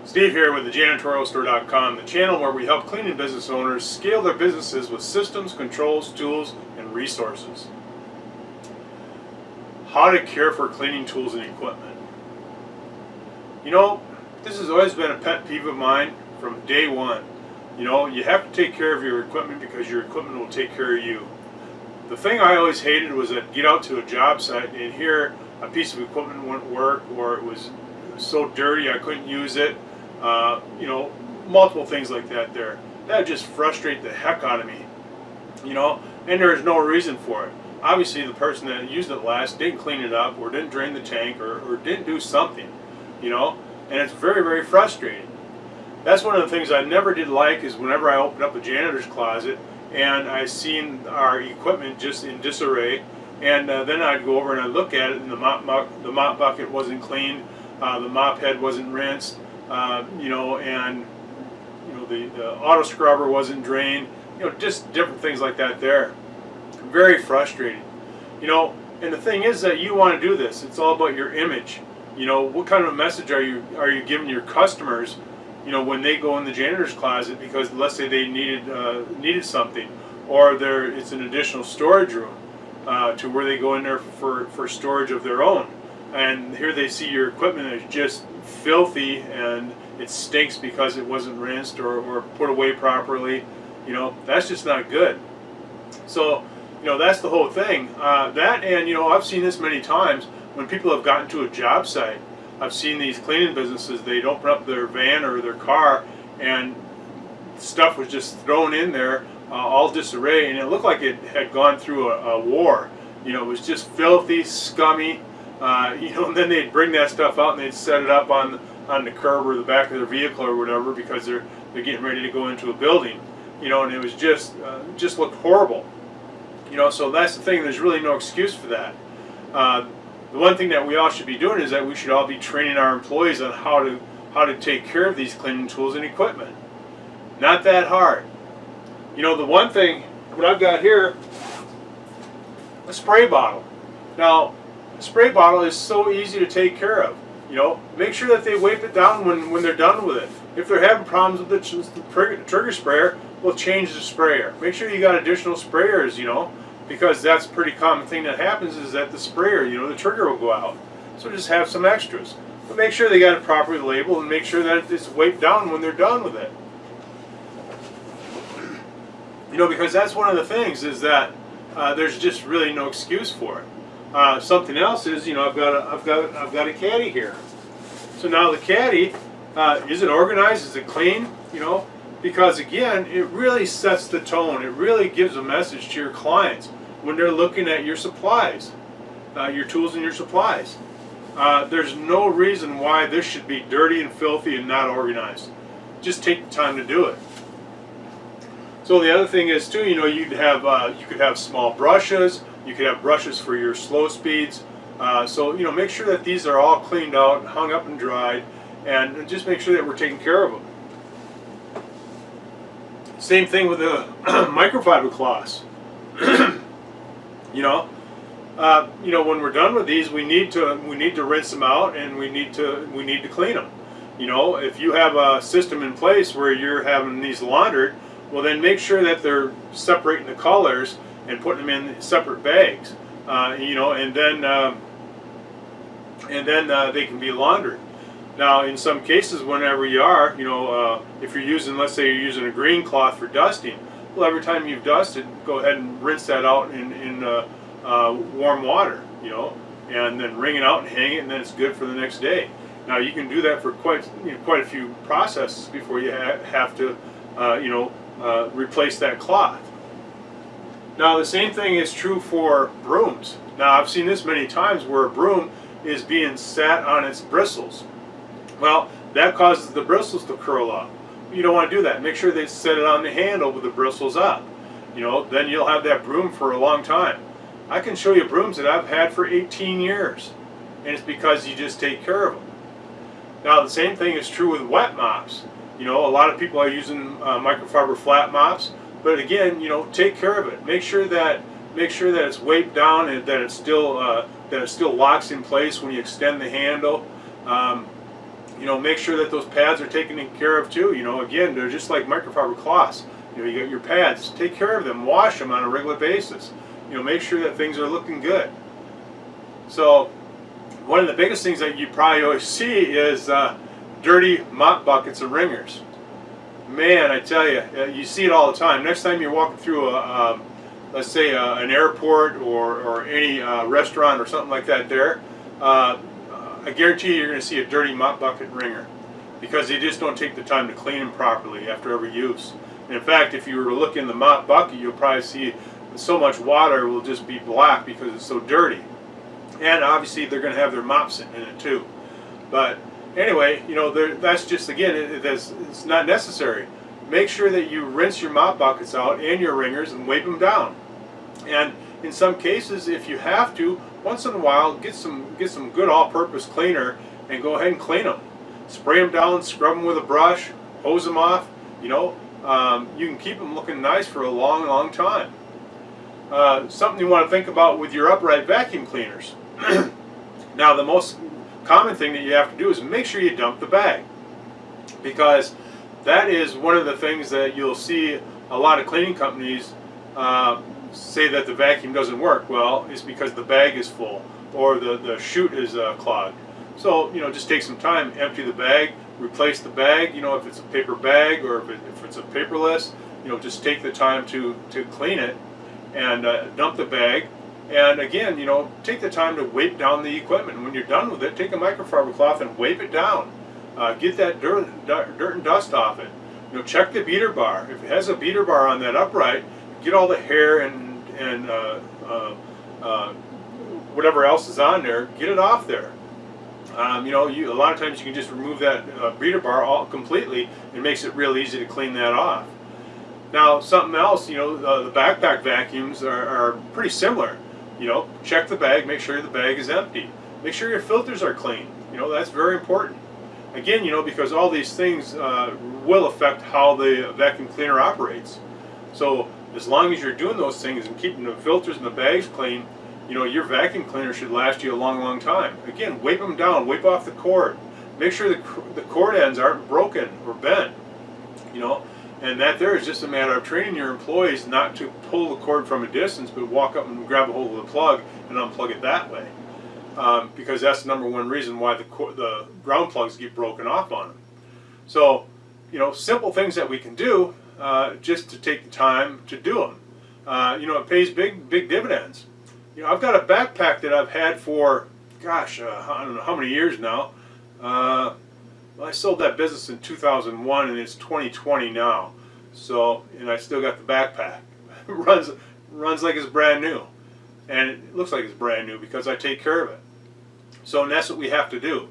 Steve here with the Janitorialstore.com, the channel where we help cleaning business owners scale their businesses with systems, controls, tools, and resources. How to care for cleaning tools and equipment. You know, this has always been a pet peeve of mine from day one. You know, you have to take care of your equipment because your equipment will take care of you. The thing I always hated was that get out to a job site and here a piece of equipment wouldn't work, or it was so dirty I couldn't use it. You know, multiple things like that there. That just frustrate the heck out of me. You know, and there's no reason for it. Obviously the person that used it last didn't clean it up, or didn't drain the tank, or didn't do something. You know, and it's very, very frustrating. That's one of the things I never did like, is whenever I opened up a janitor's closet and I seen our equipment just in disarray, and then I'd go over and I'd look at it, and the mop bucket wasn't cleaned, the mop head wasn't rinsed, you know, and you know, the auto scrubber wasn't drained, you know, just different things like that there. Very frustrating. You know, and the thing is that you want to do this. It's all about your image. You know, what kind of a message are you giving your customers, you know, when they go in the janitor's closet, because let's say they needed something, or it's an additional storage room to where they go in there for storage of their own, and here they see your equipment is just filthy and it stinks because it wasn't rinsed or put away properly. You know, that's just not good. So, you know, that's the whole thing. That, and you know, I've seen this many times when people have gotten to a job site. I've seen these cleaning businesses, they'd open up their van or their car and stuff was just thrown in there, all disarray, and it looked like it had gone through a war. You know, it was just filthy, scummy, you know, and then they'd bring that stuff out and they'd set it up on the curb or the back of their vehicle or whatever, because they're getting ready to go into a building. You know, and it was just looked horrible. You know, so that's the thing, there's really no excuse for that. The one thing that we all should be doing is that we should all be training our employees on how to take care of these cleaning tools and equipment. Not that hard. You know, the one thing, what I've got here, a spray bottle. Now, a spray bottle is so easy to take care of. You know, make sure that they wipe it down when they're done with it. If they're having problems with the trigger sprayer, we'll change the sprayer. Make sure you got additional sprayers, you know, because that's a pretty common thing that happens, is that the sprayer, you know, the trigger will go out. So just have some extras. But make sure they got it properly labeled and make sure that it's wiped down when they're done with it. You know, because that's one of the things, is that there's just really no excuse for it. Something else is, you know, I've got a caddy here. So now the caddy, is it organized? Is it clean? You know, because again, it really sets the tone. It really gives a message to your clients when they're looking at your supplies, your tools and your supplies. There's no reason why this should be dirty and filthy and not organized. Just take the time to do it. So the other thing is too, you know, you could have small brushes. You could have brushes for your slow speeds. So, you know, make sure that these are all cleaned out, hung up and dried, and just make sure that we're taking care of them. Same thing with the microfiber cloths. You know, when we're done with these, we need to rinse them out, and we need to clean them. You know, if you have a system in place where you're having these laundered, well, then make sure that they're separating the colors and putting them in separate bags. You know, and then they can be laundered. Now, in some cases, whenever you are, you know, if you're using, let's say you're using a green cloth for dusting, well, every time you've dusted, go ahead and rinse that out in warm water, you know, and then wring it out and hang it, and then it's good for the next day. Now, you can do that for quite a few processes before you have to, you know, replace that cloth. Now, the same thing is true for brooms. Now, I've seen this many times where a broom is being sat on its bristles. Well, that causes the bristles to curl up. You don't want to do that. Make sure they set it on the handle with the bristles up. You know, then you'll have that broom for a long time. I can show you brooms that I've had for 18 years, and it's because you just take care of them. Now, the same thing is true with wet mops. You know, a lot of people are using microfiber flat mops, but again, you know, take care of it. Make sure that it's wiped down and that it still locks in place when you extend the handle. You know, make sure that those pads are taken care of too. You know, again, they're just like microfiber cloths. You know, you got your pads, take care of them, wash them on a regular basis. You know, make sure that things are looking good. So, one of the biggest things that you probably always see is dirty mop buckets and wringers. Man, I tell you, you see it all the time. Next time you're walking through let's say an airport or any restaurant or something like that there, I guarantee you're going to see a dirty mop bucket and wringer, because they just don't take the time to clean them properly after every use. And in fact, if you were to look in the mop bucket, you'll probably see so much water will just be black because it's so dirty. And obviously they're going to have their mop sitting in it too. But anyway, you know, that's just, again, it's not necessary. Make sure that you rinse your mop buckets out and your wringers and wipe them down. And in some cases, if you have to, once in a while, get some good all-purpose cleaner and go ahead and clean them. Spray them down, scrub them with a brush, hose them off. You know, you can keep them looking nice for a long, long time. Something you want to think about with your upright vacuum cleaners. Now, the most common thing that you have to do is make sure you dump the bag, because that is one of the things that you'll see a lot of cleaning companies say that the vacuum doesn't work. Well, it's because the bag is full or the chute is clogged. So, you know, just take some time, empty the bag, replace the bag. You know, if it's a paper bag or if it's a paperless, you know, just take the time to clean it and dump the bag. And again, you know, take the time to wipe down the equipment. And when you're done with it, take a microfiber cloth and wipe it down. Get that dirt and dust off it. You know, check the beater bar. If it has a beater bar on that upright, get all the hair and whatever else is on there, get it off there. You know, a lot of times you can just remove that beater bar all completely. It makes it real easy to clean that off. Now, something else, you know, the backpack vacuums are pretty similar. You know, check the bag, make sure the bag is empty. Make sure your filters are clean. You know, that's very important. Again, you know, because all these things will affect how the vacuum cleaner operates. So as long as you're doing those things and keeping the filters and the bags clean, you know, your vacuum cleaner should last you a long, long time. Again, wipe them down, wipe off the cord. Make sure the cord ends aren't broken or bent. You know, and that there is just a matter of training your employees not to pull the cord from a distance, but walk up and grab a hold of the plug and unplug it that way. Because that's the number one reason why the ground plugs get broken off on them. So, you know, simple things that we can do just to take the time to do them. You know, it pays big dividends. You know, I've got a backpack that I've had for, gosh, I don't know how many years now. Well, I sold that business in 2001 and it's 2020 now. So, and I still got the backpack. It runs like it's brand new. And it looks like it's brand new because I take care of it. So, and that's what we have to do.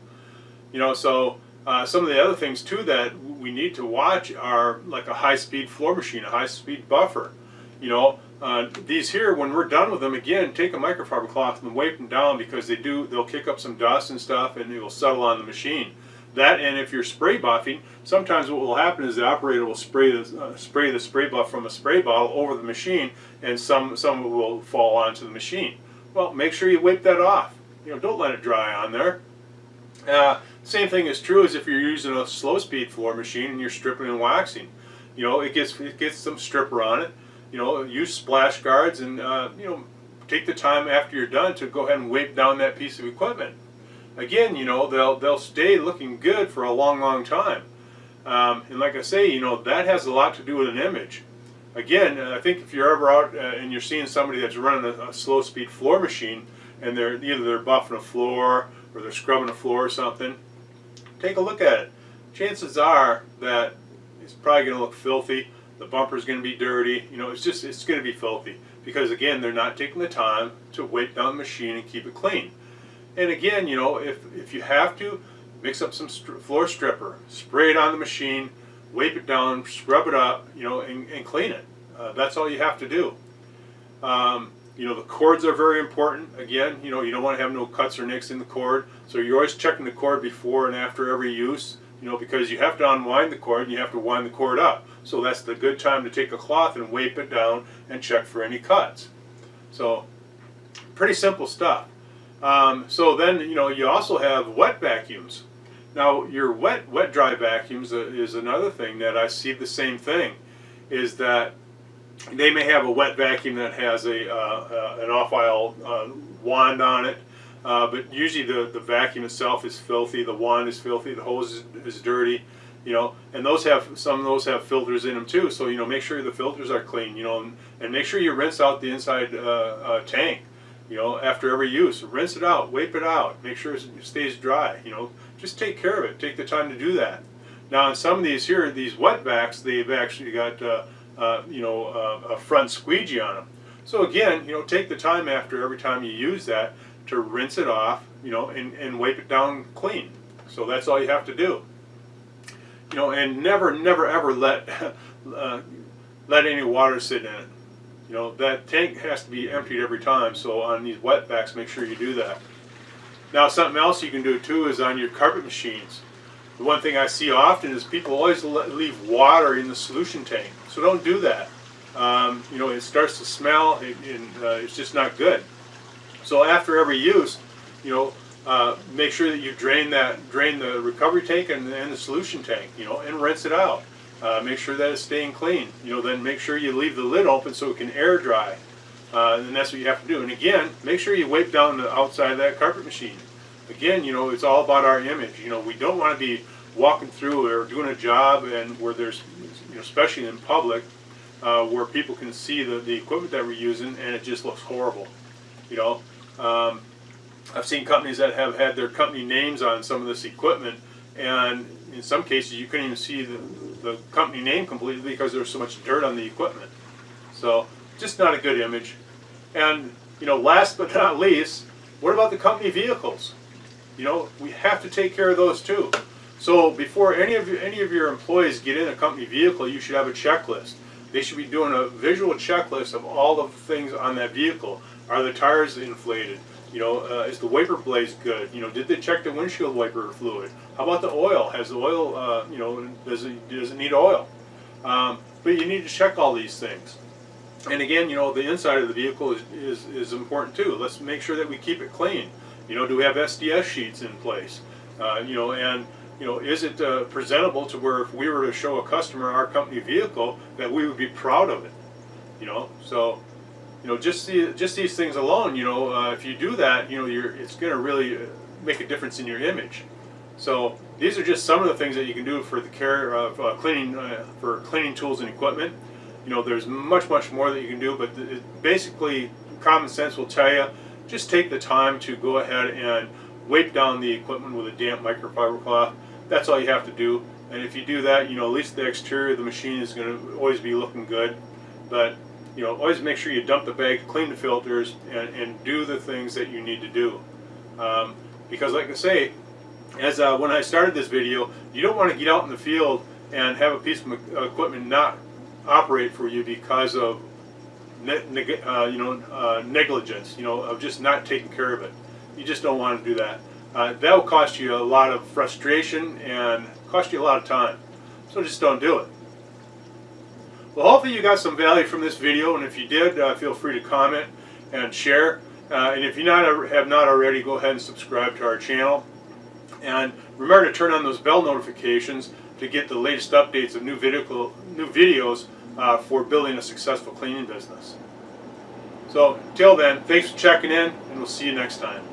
You know, so some of the other things too that we need to watch are like a high-speed floor machine, a high-speed buffer. You know, these here, when we're done with them, again, take a microfiber cloth and wipe them down, because they'll kick up some dust and stuff and it will settle on the machine. That, and if you're spray buffing, sometimes what will happen is the operator will spray the spray buff from a spray bottle over the machine, and some of it will fall onto the machine. Well, make sure you wipe that off. You know, don't let it dry on there. Same thing is true as if you're using a slow-speed floor machine and you're stripping and waxing. You know, it gets some stripper on it. You know, use splash guards, and you know, take the time after you're done to go ahead and wipe down that piece of equipment. Again, you know, they'll stay looking good for a long, long time. And like I say, you know, that has a lot to do with an image. Again, I think if you're ever out and you're seeing somebody that's running a slow-speed floor machine, and they're buffing a floor or they're scrubbing a floor or something, take a look at it. Chances are that it's probably going to look filthy. The bumper's going to be dirty. You know, it's going to be filthy, because again, they're not taking the time to wipe down the machine and keep it clean. And again, you know, if you have to, mix up some floor stripper, spray it on the machine, wipe it down, scrub it up, you know, and clean it. That's all you have to do. You know, the cords are very important. Again, you know, you don't want to have no cuts or nicks in the cord, so you're always checking the cord before and after every use, you know, because you have to unwind the cord and you have to wind the cord up. So that's the good time to take a cloth and wipe it down and check for any cuts. So, pretty simple stuff. So then, you know, you also have wet vacuums. Now your wet-dry vacuums is another thing that I see the same thing, is that they may have a wet vacuum that has an off-aisle wand on it, but usually the vacuum itself is filthy, the wand is filthy, the hose is dirty, you know, and some of those have filters in them too. So, you know, make sure the filters are clean, you know, and make sure you rinse out the inside tank, you know, after every use. Rinse it out, wipe it out, make sure it stays dry, you know. Just take care of it. Take the time to do that. Now, in some of these here, these wet vacs, they've actually got a front squeegee on them. So again, you know, take the time after every time you use that to rinse it off, you know, and wipe it down clean. So that's all you have to do. You know, and never ever let let any water sit in it. You know, that tank has to be emptied every time. So on these wet vacs, make sure you do that. Now, something else you can do too is on your carpet machines. The one thing I see often is people always leave water in the solution tank. So don't do that. You know, it starts to smell, and it's just not good. So after every use, you know, make sure that you drain the recovery tank and the solution tank, you know, and rinse it out. Make sure that it's staying clean. You know, then make sure you leave the lid open so it can air dry. And that's what you have to do. And again, make sure you wipe down the outside of that carpet machine. Again, you know, it's all about our image. You know, we don't want to be walking through or doing a job and where there's, you know, especially in public, where people can see the equipment that we're using and it just looks horrible. You know, I've seen companies that have had their company names on some of this equipment, and in some cases you couldn't even see the company name completely because there's so much dirt on the equipment. So just not a good image. And, you know, last but not least, what about the company vehicles? You know, we have to take care of those too. So before any of your employees get in a company vehicle, you should have a checklist. They should be doing a visual checklist of all the things on that vehicle. Are the tires inflated? You know, is the wiper blades good? You know, did they check the windshield wiper fluid? How about the oil? Has the oil, you know, does it need oil? But you need to check all these things. And again, you know, the inside of the vehicle is important too. Let's make sure that we keep it clean. You know, do we have SDS sheets in place? You know, and you know, is it presentable to where if we were to show a customer our company vehicle, that we would be proud of it? You know, so you know, just these things alone. You know, if you do that, you know, it's going to really make a difference in your image. So these are just some of the things that you can do for the care of cleaning for cleaning tools and equipment. You know, there's much more that you can do, but basically common sense will tell you, just take the time to go ahead and wipe down the equipment with a damp microfiber cloth. That's all you have to do. And if you do that, you know, at least the exterior of the machine is going to always be looking good. But, you know, always make sure you dump the bag, clean the filters, and do the things that you need to do. Because like I say, as when I started this video, you don't want to get out in the field and have a piece of equipment not operate for you because of negligence, you know, of just not taking care of it. You just don't want to do that. That will cost you a lot of frustration and cost you a lot of time. So just don't do it. Well, hopefully you got some value from this video, and if you did, feel free to comment and share. And if you have not already, go ahead and subscribe to our channel. And remember to turn on those bell notifications to get the latest updates of new videos for building a successful cleaning business. So, till then, thanks for checking in, and we'll see you next time.